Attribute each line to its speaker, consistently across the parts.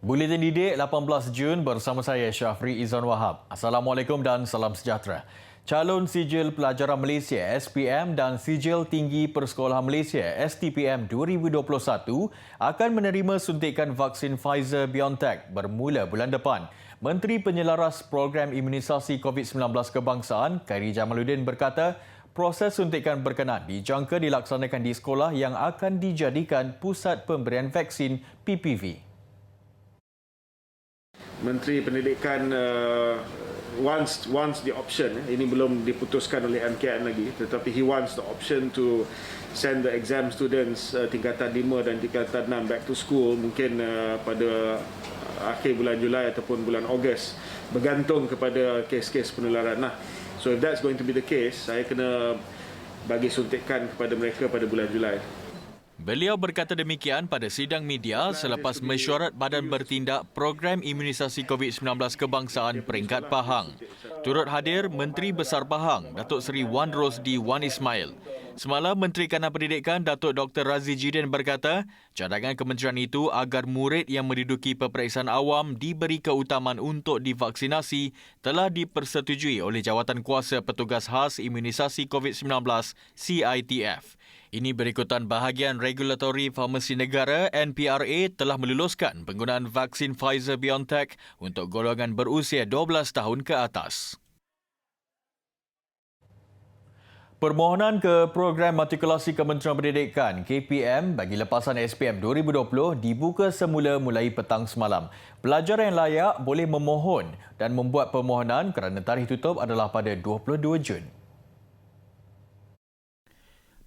Speaker 1: Buletin Didik 18 Jun bersama saya Syafri Izan Wahab. Assalamualaikum dan salam sejahtera. Calon Sijil Pelajaran Malaysia SPM dan Sijil Tinggi Persekolahan Malaysia STPM 2021 akan menerima suntikan vaksin Pfizer-BioNTech bermula bulan depan. Menteri Penyelaras Program Imunisasi COVID-19 Kebangsaan, Khairi Jamaluddin berkata, proses suntikan berkenaan dijangka dilaksanakan di sekolah yang akan dijadikan pusat pemberian vaksin PPV.
Speaker 2: Menteri Pendidikan wants the option, ini belum diputuskan oleh MKN lagi, tetapi he wants the option to send the exam students tingkatan 5 dan tingkatan 6 back to school mungkin pada akhir bulan Julai ataupun bulan Ogos, bergantung kepada kes-kes penularan. So if that's going to be the case, saya kena bagi suntikan kepada mereka pada bulan Julai.
Speaker 1: Beliau berkata demikian pada sidang media selepas mesyuarat Badan Bertindak Program Imunisasi COVID-19 Kebangsaan peringkat Pahang. Turut hadir Menteri Besar Pahang, Datuk Seri Wan Rosdi Wan Ismail. Semalam, Menteri Kanan Pendidikan Datuk Dr. Razi Jidin berkata, cadangan kementerian itu agar murid yang menduduki peperiksaan awam diberi keutamaan untuk divaksinasi telah dipersetujui oleh Jawatankuasa Petugas Khas Imunisasi COVID-19 CITF. Ini berikutan bahagian Regulatori Farmasi Negara NPRA telah meluluskan penggunaan vaksin Pfizer-BioNTech untuk golongan berusia 12 tahun ke atas. Permohonan ke Program Matrikulasi Kementerian Pendidikan KPM bagi lepasan SPM 2020 dibuka semula mulai petang semalam. Pelajar yang layak boleh memohon dan membuat permohonan kerana tarikh tutup adalah pada 22 Jun.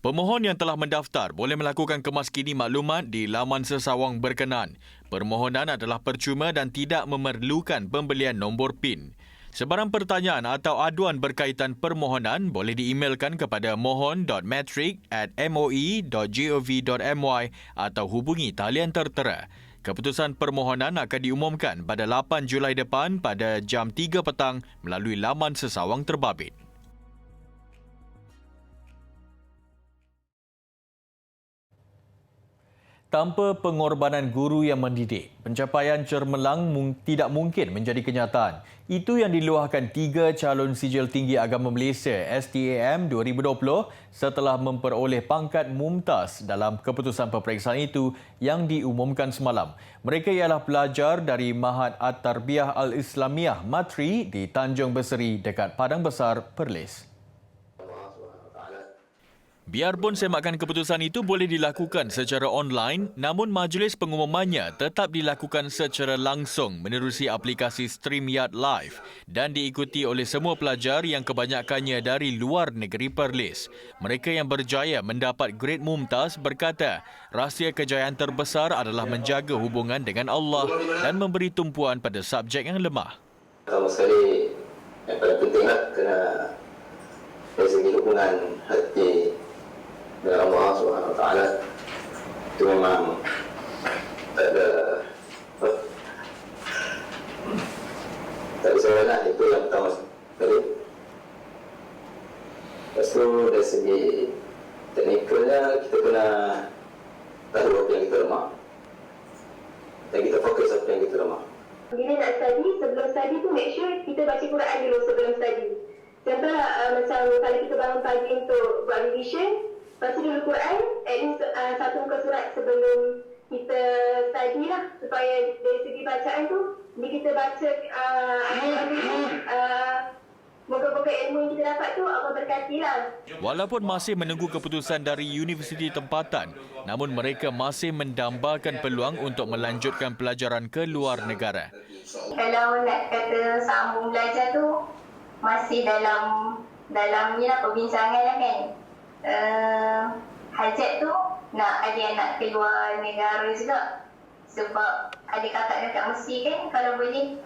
Speaker 1: Pemohon yang telah mendaftar boleh melakukan kemaskini maklumat di laman sesawang berkenaan. Permohonan adalah percuma dan tidak memerlukan pembelian nombor PIN. Sebarang pertanyaan atau aduan berkaitan permohonan boleh diemailkan kepada mohon.matric@moi.gov.my atau hubungi talian tertera. Keputusan permohonan akan diumumkan pada 8 Julai depan pada jam 3 petang melalui laman sesawang terbabit. Tanpa pengorbanan guru yang mendidik, pencapaian cemerlang tidak mungkin menjadi kenyataan. Itu yang diluahkan 3 calon sijil tinggi agama Malaysia STAM 2020 setelah memperoleh pangkat mumtaz dalam keputusan peperiksaan itu yang diumumkan semalam. Mereka ialah pelajar dari Mahat At-Tarbiyah Al-Islamiyah Matri di Tanjung Berseri dekat Padang Besar, Perlis. Biarpun semakan keputusan itu boleh dilakukan secara online, namun majlis pengumumannya tetap dilakukan secara langsung menerusi aplikasi StreamYard Live dan diikuti oleh semua pelajar yang kebanyakannya dari luar negeri Perlis. Mereka yang berjaya mendapat grade mumtaz berkata, rahsia kejayaan terbesar adalah menjaga hubungan dengan Allah dan memberi tumpuan pada subjek yang lemah.
Speaker 3: Pertama sekali, yang paling pentinglah kena dari segi hubungan hati dengan Allah SWT. Itu memang tak ada soalan, itu yang pertama sekali. Lepas tu dari segi teknikalnya kita kena tahu apa yang kita lemah dan kita fokus apa yang kita lemah.
Speaker 4: Bila nak study, sebelum study tu make sure kita baca Quran dulu sebelum study. Contoh macam kalau kita bangun pagi untuk buat revision, baca dulu Quran, at least satu muka surat sebelum kita study lah, supaya dari segi bacaan tu, bila kita baca moga-moga ilmu yang kita dapat tu Allah berkatilah.
Speaker 1: Walaupun masih menunggu keputusan dari universiti tempatan, namun mereka masih mendambakan peluang untuk melanjutkan pelajaran ke luar negara.
Speaker 4: Kalau nak kata sambung belajar tu, masih dalam ni lah perbincangan lah kan. Hajat tu nak ada yang nak keluar negara juga, sebab ada kakak dekat Mesir kan, kalau boleh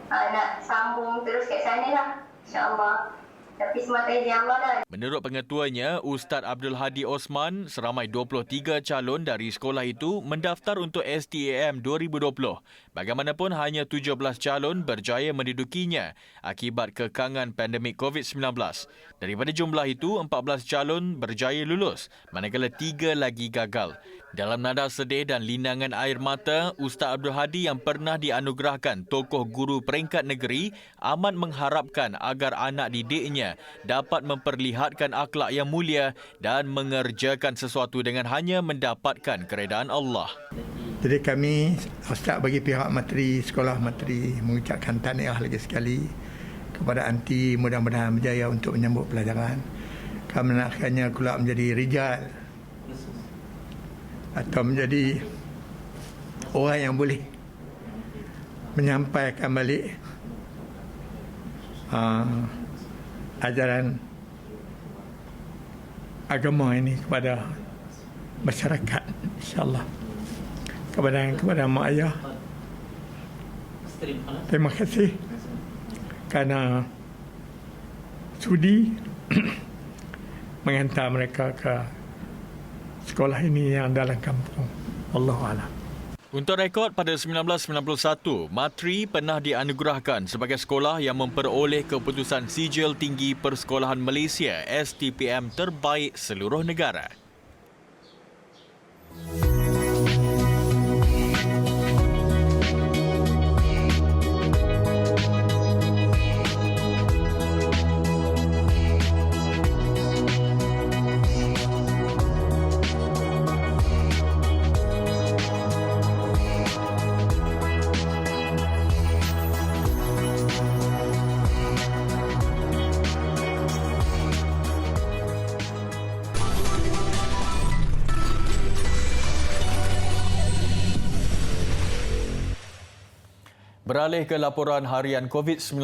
Speaker 4: nak sambung terus kat sana lah, insyaAllah. Tapi semata izin Allah lah.
Speaker 1: Menurut pengetuanya, Ustaz Abdul Hadi Osman, seramai 23 calon dari sekolah itu mendaftar untuk STAM 2020. Bagaimanapun hanya 17 calon berjaya mendudukinya akibat kekangan pandemik COVID-19. Daripada jumlah itu, 14 calon berjaya lulus, manakala 3 lagi gagal. Dalam nada sedih dan linangan air mata, Ustaz Abdul Hadi yang pernah dianugerahkan tokoh guru peringkat negeri amat mengharapkan agar anak didiknya dapat memperlihatkan akhlak yang mulia dan mengerjakan sesuatu dengan hanya mendapatkan keredaan Allah.
Speaker 5: Jadi kami, Ustaz bagi pihak Menteri, Sekolah Menteri mengucapkan tahniah lagi sekali kepada anti, mudah-mudahan berjaya untuk menyambut pelajaran. Kami nakkannya kelak menjadi rijal atau menjadi orang yang boleh menyampaikan balik ajaran agama ini kepada masyarakat, insya-Allah. Kepada mak ayah, terima kasih kerana sudi menghantar mereka ke sekolah ini yang dalam kampung. Wallahualam.
Speaker 1: Untuk rekod, pada 1991, Matri pernah dianugerahkan sebagai sekolah yang memperoleh keputusan Sijil Tinggi Persekolahan Malaysia STPM terbaik seluruh negara. Beralih ke laporan harian COVID-19,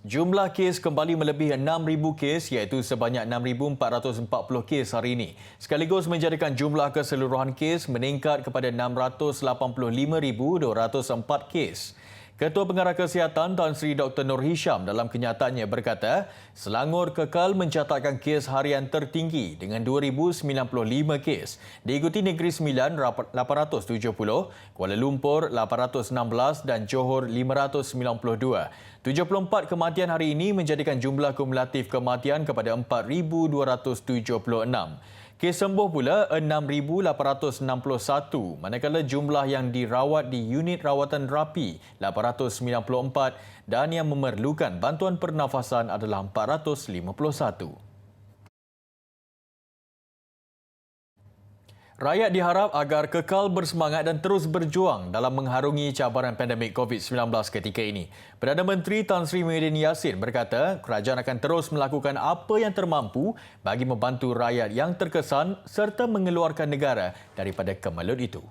Speaker 1: jumlah kes kembali melebihi 6,000 kes iaitu sebanyak 6,440 kes hari ini. Sekaligus menjadikan jumlah keseluruhan kes meningkat kepada 685,204 kes. Ketua Pengarah Kesihatan Tan Sri Dr. Nur Hisham dalam kenyataannya berkata, Selangor kekal mencatatkan kes harian tertinggi dengan 2,095 kes. Diikuti Negeri Sembilan 870, Kuala Lumpur 816 dan Johor 592. 74 kematian hari ini menjadikan jumlah kumulatif kematian kepada 4,276. Kes sembuh pula 6,861, manakala jumlah yang dirawat di unit rawatan rapi 894 dan yang memerlukan bantuan pernafasan adalah 451. Rakyat diharap agar kekal bersemangat dan terus berjuang dalam mengharungi cabaran pandemik COVID-19 ketika ini. Perdana Menteri Tan Sri Muhyiddin Yassin berkata kerajaan akan terus melakukan apa yang termampu bagi membantu rakyat yang terkesan serta mengeluarkan negara daripada kemelut itu.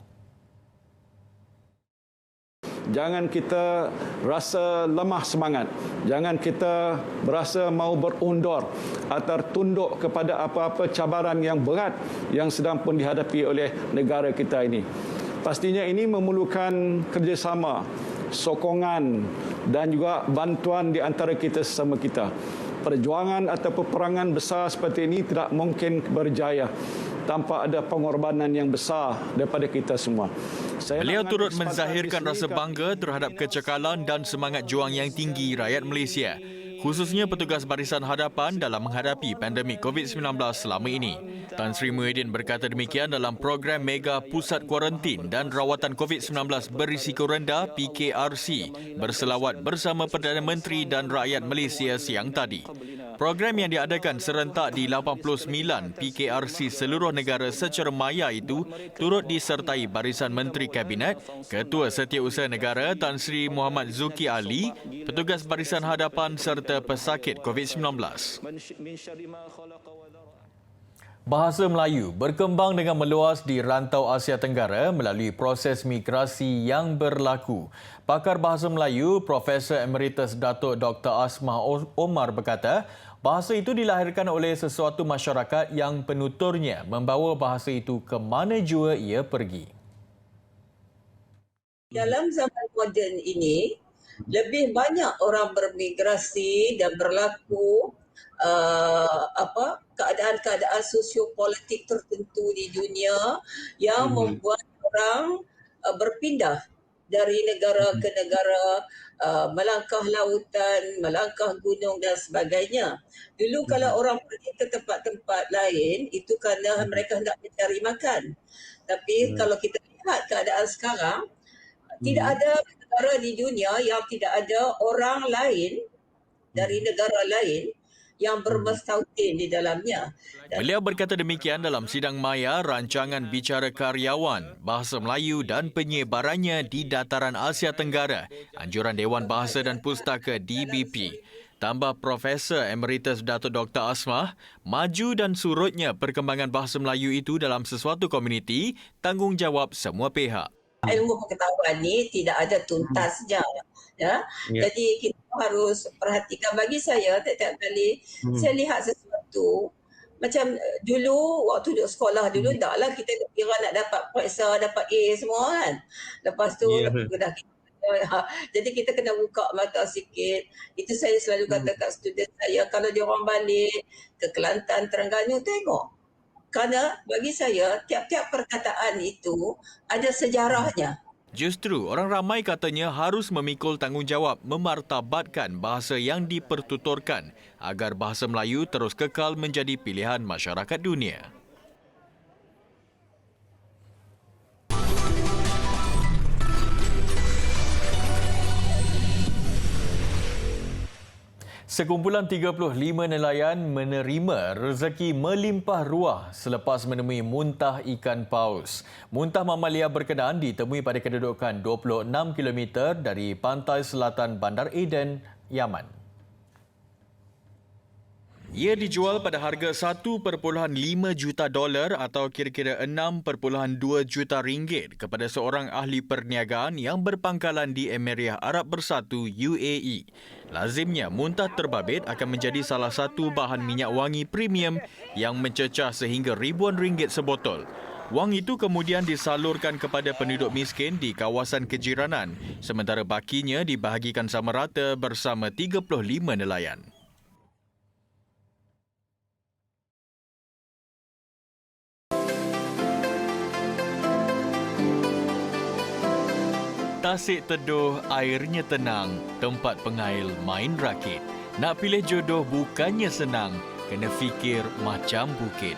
Speaker 6: Jangan kita rasa lemah semangat. Jangan kita berasa mau berundur atau tunduk kepada apa-apa cabaran yang berat yang sedang pun dihadapi oleh negara kita ini. Pastinya ini memerlukan kerjasama, sokongan dan juga bantuan di antara kita sesama kita. Perjuangan atau peperangan besar seperti ini tidak mungkin berjaya tanpa ada pengorbanan yang besar daripada kita semua.
Speaker 1: Beliau turut menzahirkan rasa bangga terhadap kecekalan dan semangat juang yang tinggi rakyat Malaysia, khususnya petugas barisan hadapan dalam menghadapi pandemik COVID-19 selama ini. Tan Sri Muhyiddin berkata demikian dalam program Mega Pusat Kuarantin dan Rawatan COVID-19 Berisiko Rendah PKRC berselawat bersama Perdana Menteri dan rakyat Malaysia siang tadi. Program yang diadakan serentak di 89 PKRC seluruh negara secara maya itu turut disertai barisan Menteri Kabinet, Ketua Setiausaha Negara Tan Sri Muhammad Zuki Ali, petugas barisan hadapan serta pesakit COVID-19. Bahasa Melayu berkembang dengan meluas di rantau Asia Tenggara melalui proses migrasi yang berlaku. Pakar Bahasa Melayu, Profesor Emeritus Datuk Dr. Asmah Omar berkata, bahasa itu dilahirkan oleh sesuatu masyarakat yang penuturnya membawa bahasa itu ke mana jua ia pergi.
Speaker 7: Dalam zaman moden ini, lebih banyak orang bermigrasi dan berlaku keadaan-keadaan sosiopolitik tertentu di dunia yang membuat orang berpindah dari negara ke negara, melangkah lautan, melangkah gunung dan sebagainya. Dulu kalau orang pergi ke tempat-tempat lain, itu kerana mereka hendak mencari makan. Tapi kalau kita lihat keadaan sekarang, tidak ada negara di dunia yang tidak ada orang lain dari negara lain yang bermestautin di dalamnya.
Speaker 1: Beliau berkata demikian dalam sidang maya rancangan bicara karyawan, bahasa Melayu dan penyebarannya di dataran Asia Tenggara, anjuran Dewan Bahasa dan Pustaka DBP. Tambah Profesor Emeritus Dato' Dr. Asmah, maju dan surutnya perkembangan bahasa Melayu itu dalam sesuatu komuniti, tanggungjawab semua pihak.
Speaker 7: Ilmu pengetahuan ni tidak ada tuntasnya. Jadi kita harus perhatikan. Bagi saya, setiap kali saya lihat sesuatu, macam dulu waktu duduk sekolah dulu, taklah kita kira nak dapat periksa, dapat A semua kan. Lepas tu jadi kita kena buka mata sikit. Itu saya selalu kata kat student saya, kalau dia orang balik ke Kelantan, Terengganu, tengok. Kerana bagi saya, tiap-tiap perkataan itu ada sejarahnya.
Speaker 1: Justru, orang ramai katanya harus memikul tanggungjawab memartabatkan bahasa yang dipertuturkan agar bahasa Melayu terus kekal menjadi pilihan masyarakat dunia. Sekumpulan 35 nelayan menerima rezeki melimpah ruah selepas menemui muntah ikan paus. Muntah mamalia berkenaan ditemui pada kedudukan 26 km dari pantai selatan Bandar Aden, Yaman. Ia dijual pada harga $1.5 juta atau kira-kira 6.2 juta ringgit kepada seorang ahli perniagaan yang berpangkalan di Emirat Arab Bersatu UAE. Lazimnya, muntah terbabit akan menjadi salah satu bahan minyak wangi premium yang mencecah sehingga ribuan ringgit sebotol. Wang itu kemudian disalurkan kepada penduduk miskin di kawasan kejiranan, sementara bakinya dibahagikan sama rata bersama 35 nelayan. Tasik Teduh, airnya tenang, tempat pengail main rakit. Nak pilih jodoh bukannya senang, kena fikir macam bukit.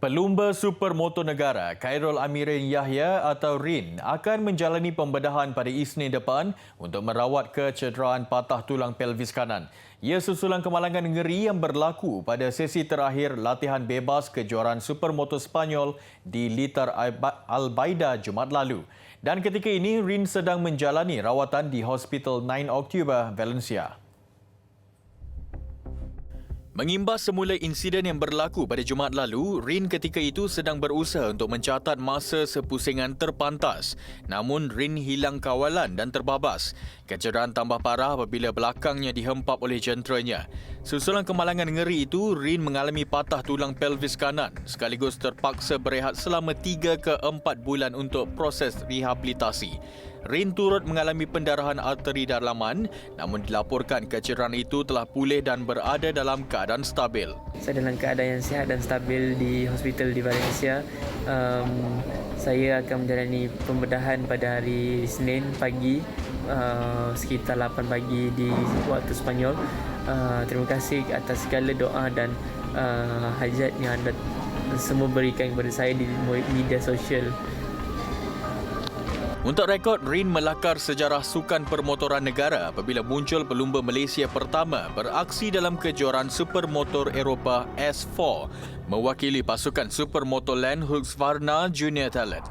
Speaker 1: Pelumba Supermoto Negara Khairul Amirin Yahya atau Rin akan menjalani pembedahan pada Isnin depan untuk merawat kecederaan patah tulang pelvis kanan. Ia susulan kemalangan ngeri yang berlaku pada sesi terakhir latihan bebas kejuaraan Supermoto Spanyol di Litar Albaida Jumaat lalu. Dan ketika ini, Rin sedang menjalani rawatan di Hospital 9 Oktober, Valencia. Mengimbas semula insiden yang berlaku pada Jumaat lalu, Rin ketika itu sedang berusaha untuk mencatat masa sepusingan terpantas. Namun, Rin hilang kawalan dan terbabas. Kecederaan tambah parah apabila belakangnya dihempap oleh jenteranya. Susulan kemalangan ngeri itu, Rin mengalami patah tulang pelvis kanan sekaligus terpaksa berehat selama 3 ke 4 bulan untuk proses rehabilitasi. Rin turut mengalami pendarahan arteri dalaman, namun dilaporkan kecederaan itu telah pulih dan berada dalam keadaan stabil.
Speaker 8: Saya dalam keadaan yang sihat dan stabil di hospital di Valencia. Saya akan menjalani pembedahan pada hari Isnin pagi, sekitar 8 pagi di waktu Spanyol. Terima kasih atas segala doa dan hajat yang anda semua berikan kepada saya di media sosial.
Speaker 1: Untuk rekod, Rin melakar sejarah sukan permotoran negara apabila muncul pelumba Malaysia pertama beraksi dalam kejuaraan Supermotor Eropah S4 mewakili pasukan Supermotoland Husqvarna Junior Talent.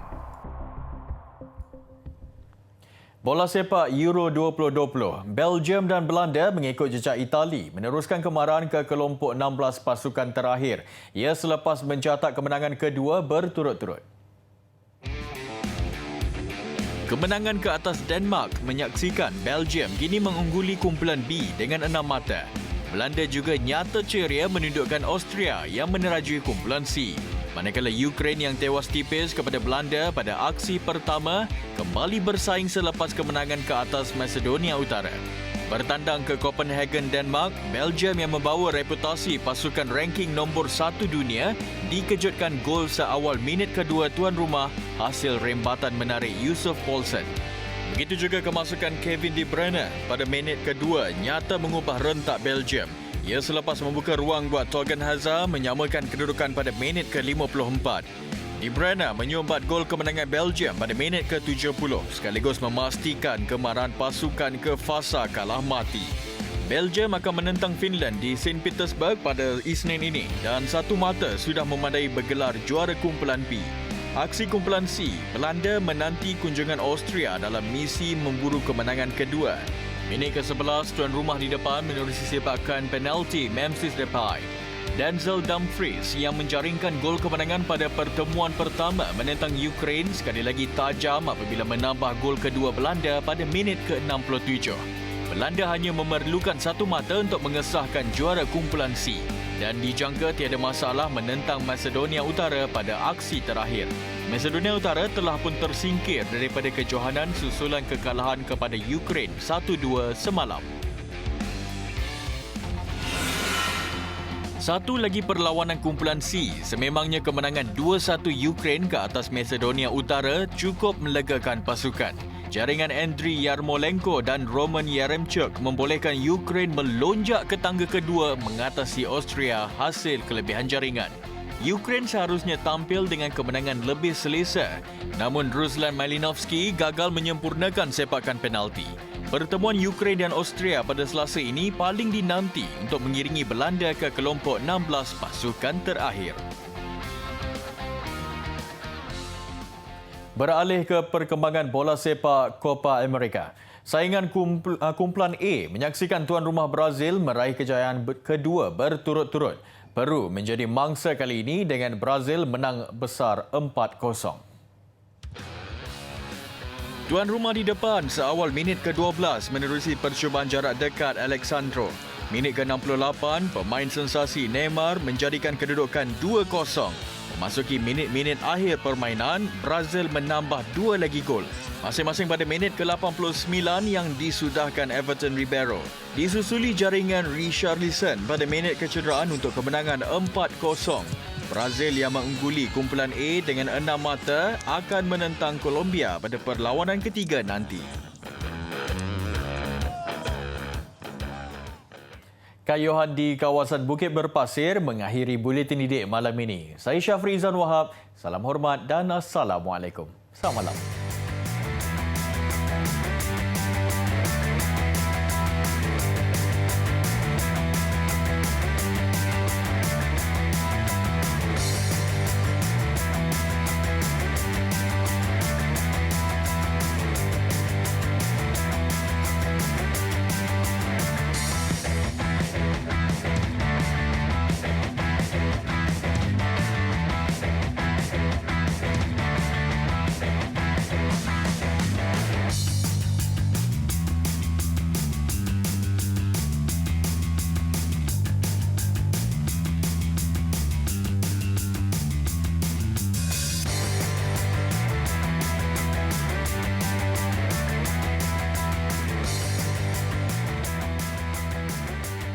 Speaker 1: Bola sepak Euro 2020, Belgium dan Belanda mengikut jejak Itali meneruskan kemarahan ke kelompok 16 pasukan terakhir. Ia selepas mencatat kemenangan kedua berturut-turut. Kemenangan ke atas Denmark menyaksikan Belgium kini mengungguli kumpulan B dengan 6 mata. Belanda juga nyata ceria menundukkan Austria yang menerajui kumpulan C. Manakala Ukraine yang tewas tipis kepada Belanda pada aksi pertama kembali bersaing selepas kemenangan ke atas Macedonia Utara. Bertandang ke Copenhagen, Denmark, Belgium yang membawa reputasi pasukan ranking nombor 1 dunia dikejutkan gol seawal minit kedua tuan rumah hasil rembatan menarik Yussuf Poulsen. Begitu juga kemasukan Kevin De Bruyne pada minit kedua nyata mengubah rentak Belgium. Ia selepas membuka ruang buat Thorgan Hazard menyamakan kedudukan pada minit ke-54. De Bruyne menyumbat gol kemenangan Belgium pada minit ke-70 sekaligus memastikan kemarahan pasukan ke fasa kalah mati. Belgium akan menentang Finland di St. Petersburg pada Isnin ini dan satu mata sudah memadai bergelar juara kumpulan B. Aksi kumpulan C, Belanda menanti kunjungan Austria dalam misi memburu kemenangan kedua. Minit ke-11, tuan rumah di depan menerusi sepakan penalti Memphis Depay. Denzel Dumfries yang menjaringkan gol kemenangan pada pertemuan pertama menentang Ukraine sekali lagi tajam apabila menambah gol kedua Belanda pada minit ke-67. Belanda hanya memerlukan satu mata untuk mengesahkan juara kumpulan C dan dijangka tiada masalah menentang Macedonia Utara pada aksi terakhir. Macedonia Utara telah pun tersingkir daripada kejohanan susulan kekalahan kepada Ukraine 1-2 semalam. Satu lagi perlawanan kumpulan C, sememangnya kemenangan 2-1 Ukraine ke atas Macedonia Utara cukup melegakan pasukan. Jaringan Andriy Yarmolenko dan Roman Yaremchuk membolehkan Ukraine melonjak ke tangga kedua mengatasi Austria hasil kelebihan jaringan. Ukraine seharusnya tampil dengan kemenangan lebih selesa, namun Ruslan Malinovsky gagal menyempurnakan sepakan penalti. Pertemuan Ukraine dan Austria pada Selasa ini paling dinanti untuk mengiringi Belanda ke kelompok 16 pasukan terakhir. Beralih ke perkembangan bola sepak Copa America. Saingan kumpulan A menyaksikan tuan rumah Brazil meraih kejayaan kedua berturut-turut. Peru menjadi mangsa kali ini dengan Brazil menang besar 4-0. Tuan rumah di depan seawal minit ke-12 menerusi percubaan jarak dekat Alexandro. Minit ke-68, pemain sensasi Neymar menjadikan kedudukan 2-0. Memasuki minit-minit akhir permainan, Brazil menambah 2 lagi gol. Masing-masing pada minit ke-89 yang disudahkan Everton Ribeiro. Disusuli jaringan Richarlison pada minit kecederaan untuk kemenangan 4-0. Brazil yang mengungguli kumpulan A dengan 6 mata akan menentang Colombia pada perlawanan ketiga nanti. Kayuhan di kawasan Bukit Berpasir mengakhiri buletin Didik malam ini. Saya Syafri Izan Wahab. Salam hormat dan Assalamualaikum. Selamat malam.